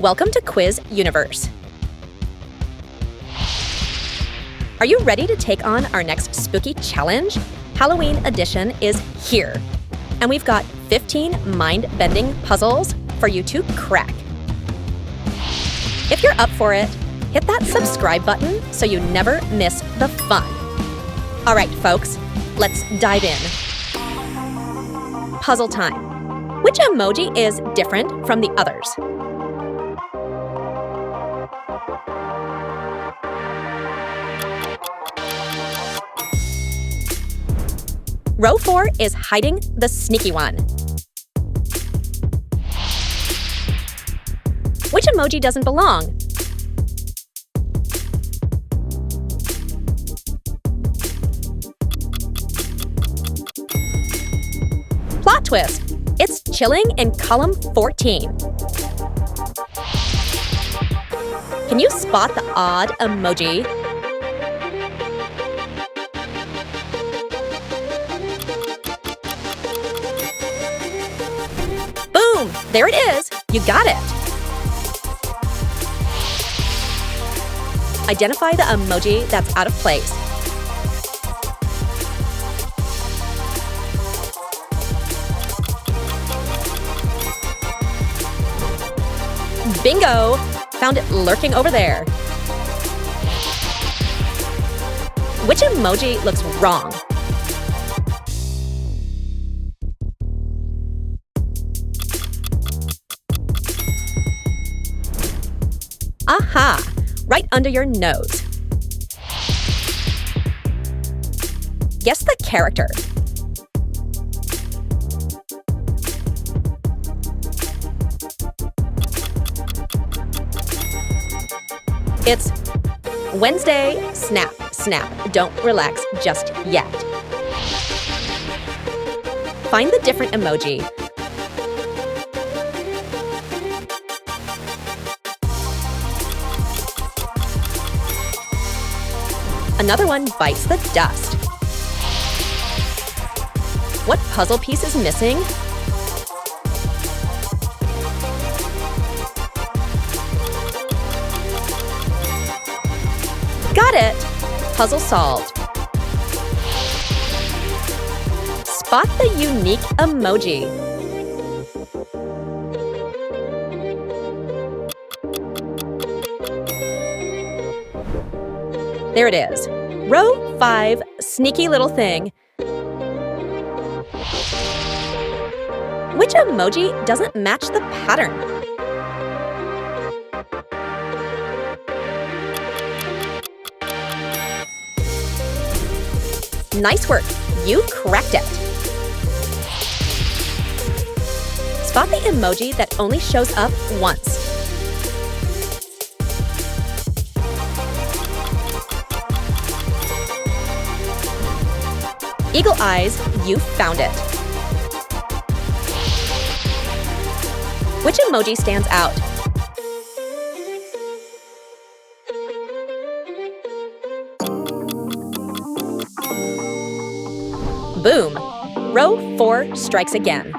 Welcome to Quiz Universe. Are you ready to take on our next spooky challenge? Halloween edition is here, and we've got 15 mind-bending puzzles for you to crack. If you're up for it, hit that subscribe button so you never miss the fun. All right, folks, let's dive in. Puzzle time. Which emoji is different from the others? Row 4 is hiding the sneaky one. Which emoji doesn't belong? Plot twist! It's chilling in column 14. Can you spot the odd emoji? Boom! There it is! You got it! Identify the emoji that's out of place. Bingo! Found it lurking over there. Which emoji looks wrong? Aha! Right under your nose. Guess the character. It's Wednesday, snap, snap, don't relax just yet. Find the different emoji. Another one bites the dust. What puzzle piece is missing? Got it! Puzzle solved. Spot the unique emoji. There it is. Row 5, sneaky little thing. Which emoji doesn't match the pattern? Nice work! You cracked it! Spot the emoji that only shows up once. Eagle eyes, you found it. Which emoji stands out? Boom! Row 4 strikes again.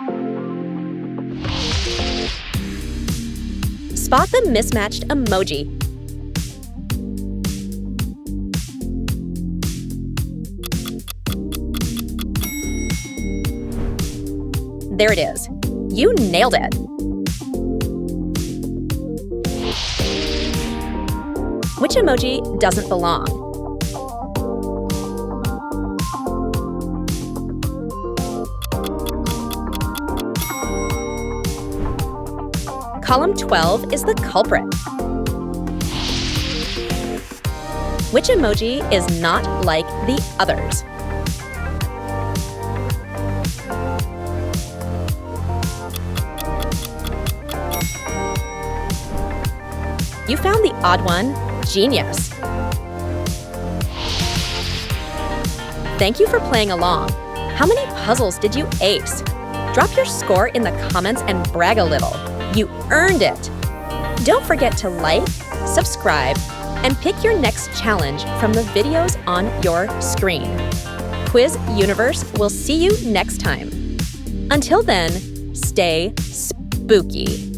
Spot the mismatched emoji. There it is. You nailed it. Which emoji doesn't belong? Column 12 is the culprit. Which emoji is not like the others? You found the odd one. Genius! Thank you for playing along. How many puzzles did you ace? Drop your score in the comments and brag a little. You earned it! Don't forget to like, subscribe, and pick your next challenge from the videos on your screen. Quiz Universe will see you next time. Until then, stay spooky.